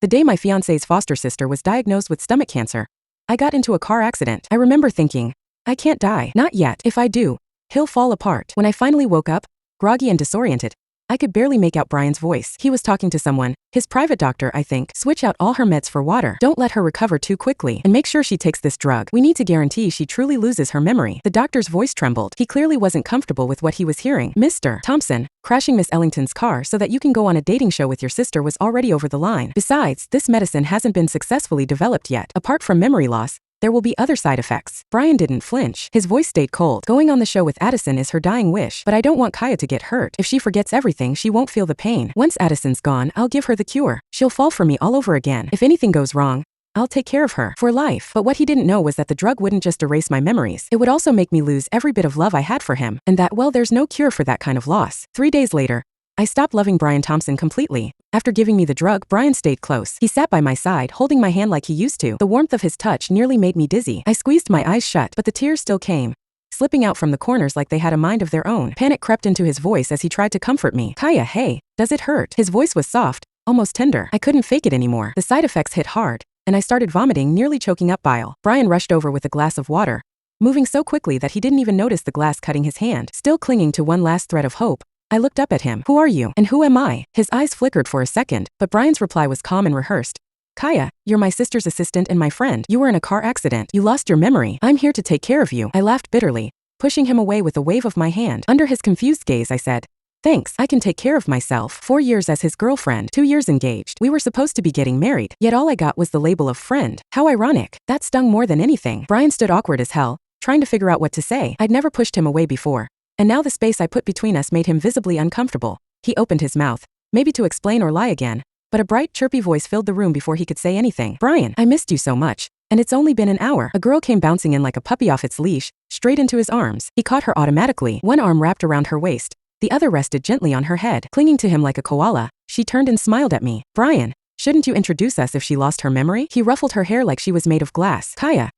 The day my fiancé's foster sister was diagnosed with stomach cancer, I got into a car accident. I remember thinking, I can't die. Not yet. If I do, he'll fall apart. When I finally woke up, groggy and disoriented, I could barely make out Brian's voice. He was talking to someone, his private doctor, I think. Switch out all her meds for water. Don't let her recover too quickly. And make sure she takes this drug. We need to guarantee she truly loses her memory. The doctor's voice trembled. He clearly wasn't comfortable with what he was hearing. Mr. Thompson, crashing Miss Ellington's car so that you can go on a dating show with your sister was already over the line. Besides, this medicine hasn't been successfully developed yet. Apart from memory loss, there will be other side effects. Brian didn't flinch. His voice stayed cold. Going on the show with Addison is her dying wish, but I don't want Kaya to get hurt. If she forgets everything, she won't feel the pain. Once Addison's gone, I'll give her the cure. She'll fall for me all over again. If anything goes wrong, I'll take care of her for life. But what he didn't know was that the drug wouldn't just erase my memories. It would also make me lose every bit of love I had for him, and that, well, there's no cure for that kind of loss. 3 days later, I stopped loving Brian Thompson completely. After giving me the drug, Brian stayed close. He sat by my side, holding my hand like he used to. The warmth of his touch nearly made me dizzy. I squeezed my eyes shut, but the tears still came, slipping out from the corners like they had a mind of their own. Panic crept into his voice as he tried to comfort me. Kaya, hey, does it hurt? His voice was soft, almost tender. I couldn't fake it anymore. The side effects hit hard, and I started vomiting, nearly choking up bile. Brian rushed over with a glass of water, moving so quickly that he didn't even notice the glass cutting his hand. Still clinging to one last thread of hope, I looked up at him. Who are you? And who am I? His eyes flickered for a second, but Brian's reply was calm and rehearsed. Kaya, you're my sister's assistant and my friend. You were in a car accident. You lost your memory. I'm here to take care of you. I laughed bitterly, pushing him away with a wave of my hand. Under his confused gaze, I said, thanks, I can take care of myself. 4 years as his girlfriend, 2 years engaged. We were supposed to be getting married, yet all I got was the label of friend. How ironic. That stung more than anything. Brian stood awkward as hell, trying to figure out what to say. I'd never pushed him away before, and now the space I put between us made him visibly uncomfortable. He opened his mouth, maybe to explain or lie again, but a bright, chirpy voice filled the room before he could say anything. Brian, I missed you so much, and it's only been an hour. A girl came bouncing in like a puppy off its leash, straight into his arms. He caught her automatically, one arm wrapped around her waist, the other rested gently on her head. Clinging to him like a koala, she turned and smiled at me. Brian, shouldn't you introduce us if she lost her memory? He ruffled her hair like she was made of glass. Kaya,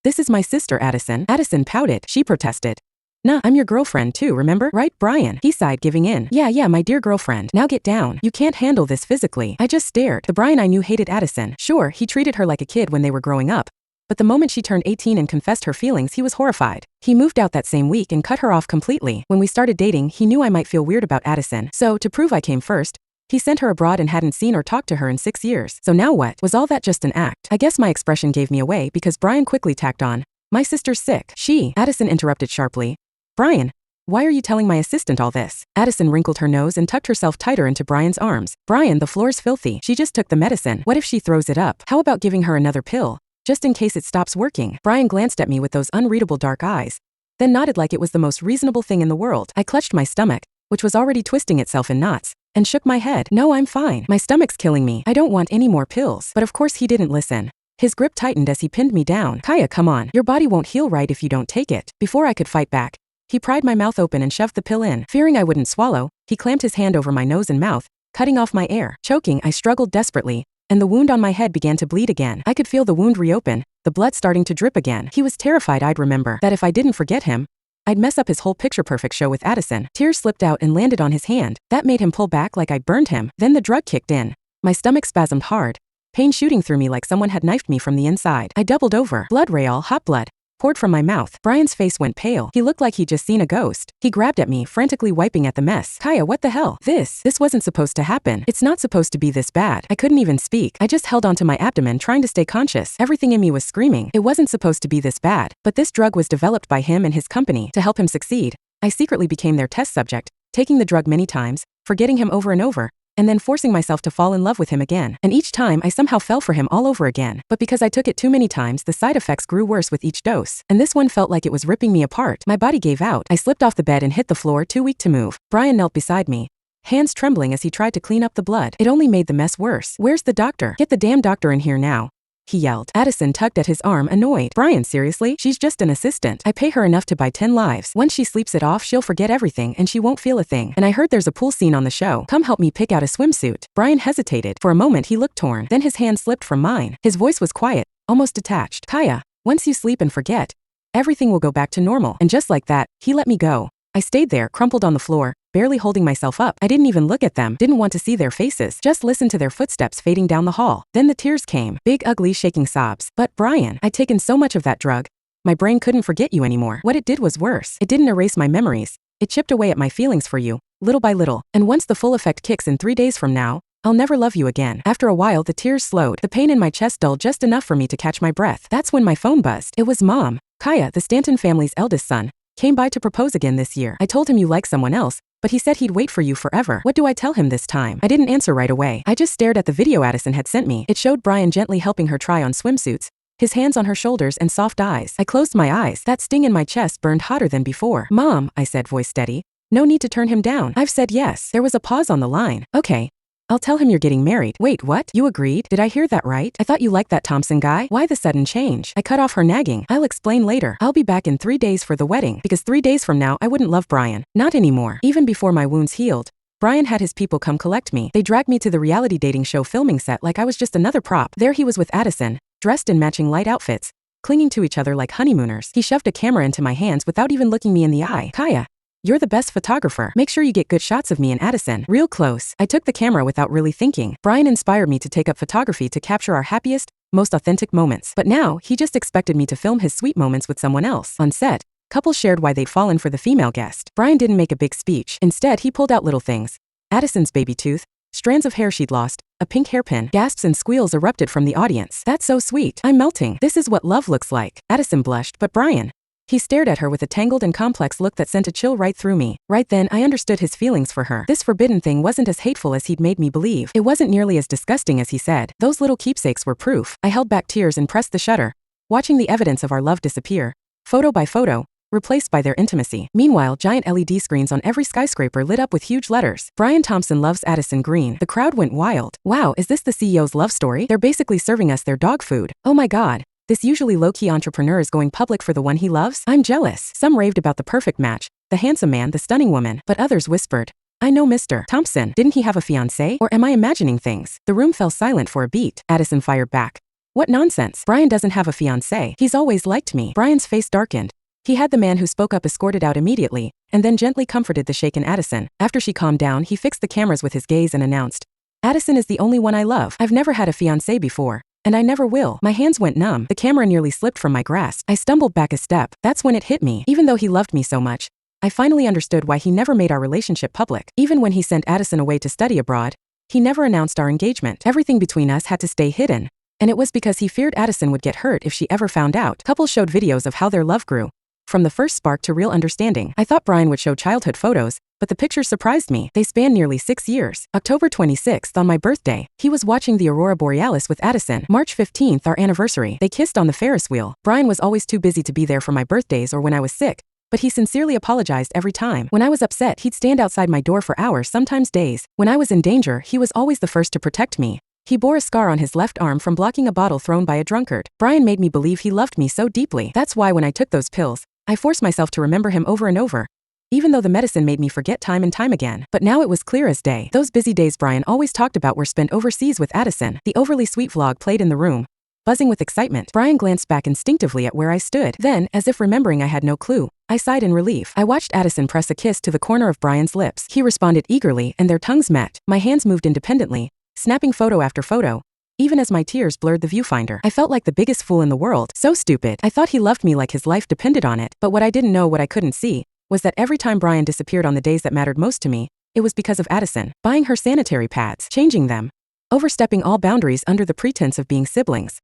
this is my sister Addison. Addison pouted. She protested. Nah, I'm your girlfriend too, remember? Right, Brian? He sighed, giving in. Yeah, my dear girlfriend. Now get down. You can't handle this physically. I just stared. The Brian I knew hated Addison. Sure, he treated her like a kid when they were growing up, but the moment she turned 18 and confessed her feelings, he was horrified. He moved out that same week and cut her off completely. When we started dating, he knew I might feel weird about Addison, so to prove I came first, he sent her abroad and hadn't seen or talked to her in 6 years. So now what? Was all that just an act? I guess my expression gave me away because Brian quickly tacked on, my sister's sick. Addison interrupted sharply. Brian, why are you telling my assistant all this? Addison wrinkled her nose and tucked herself tighter into Brian's arms. Brian, the floor's filthy. She just took the medicine. What if she throws it up? How about giving her another pill, just in case it stops working? Brian glanced at me with those unreadable dark eyes, then nodded like it was the most reasonable thing in the world. I clutched my stomach, which was already twisting itself in knots, and shook my head. No, I'm fine. My stomach's killing me. I don't want any more pills. But of course he didn't listen. His grip tightened as he pinned me down. Kaya, come on. Your body won't heal right if you don't take it. Before I could fight back, he pried my mouth open and shoved the pill in. Fearing I wouldn't swallow, he clamped his hand over my nose and mouth, cutting off my air. Choking, I struggled desperately, and the wound on my head began to bleed again. I could feel the wound reopen, the blood starting to drip again. He was terrified I'd remember that if I didn't forget him, I'd mess up his whole picture-perfect show with Addison. Tears slipped out and landed on his hand. That made him pull back like I'd burned him. Then the drug kicked in. My stomach spasmed hard, pain shooting through me like someone had knifed me from the inside. I doubled over. Blood, Rayal, hot blood poured from my mouth. Brian's face went pale. He looked like he'd just seen a ghost. He grabbed at me, frantically wiping at the mess. Kaya, what the hell? This wasn't supposed to happen. It's not supposed to be this bad. I couldn't even speak. I just held onto my abdomen, trying to stay conscious. Everything in me was screaming. It wasn't supposed to be this bad. But this drug was developed by him and his company to help him succeed. I secretly became their test subject, taking the drug many times, forgetting him over and over, and then forcing myself to fall in love with him again. And each time, I somehow fell for him all over again. But because I took it too many times, the side effects grew worse with each dose. And this one felt like it was ripping me apart. My body gave out. I slipped off the bed and hit the floor, too weak to move. Brian knelt beside me, hands trembling as he tried to clean up the blood. It only made the mess worse. Where's the doctor? Get the damn doctor in here now, he yelled. Addison tugged at his arm, annoyed. Brian, seriously? She's just an assistant. I pay her enough to buy 10 lives. Once she sleeps it off, she'll forget everything and she won't feel a thing. And I heard there's a pool scene on the show. Come help me pick out a swimsuit. Brian hesitated. For a moment he looked torn. Then his hand slipped from mine. His voice was quiet, almost detached. Kaya, once you sleep and forget, everything will go back to normal. And just like that, he let me go. I stayed there, crumpled on the floor, barely holding myself up. I didn't even look at them, didn't want to see their faces, just listened to their footsteps fading down the hall. Then the tears came, big ugly shaking sobs. But Brian, I'd taken so much of that drug. My brain couldn't forget you anymore. What it did was worse. It didn't erase my memories. It chipped away at my feelings for you, little by little. And once the full effect kicks in 3 days from now, I'll never love you again. After a while, the tears slowed, the pain in my chest dulled just enough for me to catch my breath. That's when my phone buzzed. It was Mom. Kaya, the Stanton family's eldest son, came by to propose again this year. I told him you like someone else, but he said he'd wait for you forever. What do I tell him this time? I didn't answer right away. I just stared at the video Addison had sent me. It showed Brian gently helping her try on swimsuits, his hands on her shoulders and soft eyes. I closed my eyes. That sting in my chest burned hotter than before. Mom, I said, voice steady. No need to turn him down. I've said yes. There was a pause on the line. Okay. I'll tell him you're getting married. Wait, what? You agreed? Did I hear that right? I thought you liked that Thompson guy. Why the sudden change? I cut off her nagging. I'll explain later. I'll be back in 3 days for the wedding, because 3 days from now I wouldn't love Brian. Not anymore. Even before my wounds healed, Brian had his people come collect me. They dragged me to the reality dating show filming set like I was just another prop. There he was with Addison, dressed in matching light outfits, clinging to each other like honeymooners. He shoved a camera into my hands without even looking me in the eye. Kaya, you're the best photographer. Make sure you get good shots of me and Addison. Real close. I took the camera without really thinking. Brian inspired me to take up photography to capture our happiest, most authentic moments. But now, he just expected me to film his sweet moments with someone else. On set, couples shared why they'd fallen for the female guest. Brian didn't make a big speech. Instead, he pulled out little things. Addison's baby tooth, strands of hair she'd lost, a pink hairpin. Gasps and squeals erupted from the audience. That's so sweet. I'm melting. This is what love looks like. Addison blushed, but Brian, he stared at her with a tangled and complex look that sent a chill right through me. Right then, I understood his feelings for her. This forbidden thing wasn't as hateful as he'd made me believe. It wasn't nearly as disgusting as he said. Those little keepsakes were proof. I held back tears and pressed the shutter, watching the evidence of our love disappear, photo by photo, replaced by their intimacy. Meanwhile, giant LED screens on every skyscraper lit up with huge letters. Brian Thompson loves Addison Green. The crowd went wild. Wow, is this the CEO's love story? They're basically serving us their dog food. Oh my God. This usually low-key entrepreneur is going public for the one he loves? I'm jealous. Some raved about the perfect match, the handsome man, the stunning woman, but others whispered, I know Mr. Thompson. Didn't he have a fiancé? Or am I imagining things? The room fell silent for a beat. Addison fired back. What nonsense. Brian doesn't have a fiancé. He's always liked me. Brian's face darkened. He had the man who spoke up escorted out immediately, and then gently comforted the shaken Addison. After she calmed down, he fixed the cameras with his gaze and announced, Addison is the only one I love. I've never had a fiancé before. And I never will. My hands went numb. The camera nearly slipped from my grasp. I stumbled back a step. That's when it hit me. Even though he loved me so much, I finally understood why he never made our relationship public. Even when he sent Addison away to study abroad, he never announced our engagement. Everything between us had to stay hidden. And it was because he feared Addison would get hurt if she ever found out. Couples showed videos of how their love grew, from the first spark to real understanding. I thought Brian would show childhood photos, but the pictures surprised me. They spanned nearly 6 years. October 26th, on my birthday, he was watching the Aurora Borealis with Addison. March 15th, our anniversary, they kissed on the Ferris wheel. Brian was always too busy to be there for my birthdays or when I was sick, but he sincerely apologized every time. When I was upset, he'd stand outside my door for hours, sometimes days. When I was in danger, he was always the first to protect me. He bore a scar on his left arm from blocking a bottle thrown by a drunkard. Brian made me believe he loved me so deeply. That's why when I took those pills, I forced myself to remember him over and over, even though the medicine made me forget time and time again. But now it was clear as day. Those busy days Brian always talked about were spent overseas with Addison. The overly sweet vlog played in the room, buzzing with excitement. Brian glanced back instinctively at where I stood. Then, as if remembering I had no clue, I sighed in relief. I watched Addison press a kiss to the corner of Brian's lips. He responded eagerly, and their tongues met. My hands moved independently, snapping photo after photo, even as my tears blurred the viewfinder. I felt like the biggest fool in the world. So stupid. I thought he loved me like his life depended on it. But what I didn't know, what I couldn't see, was that every time Brian disappeared on the days that mattered most to me, it was because of Addison. Buying her sanitary pads, changing them, overstepping all boundaries under the pretense of being siblings.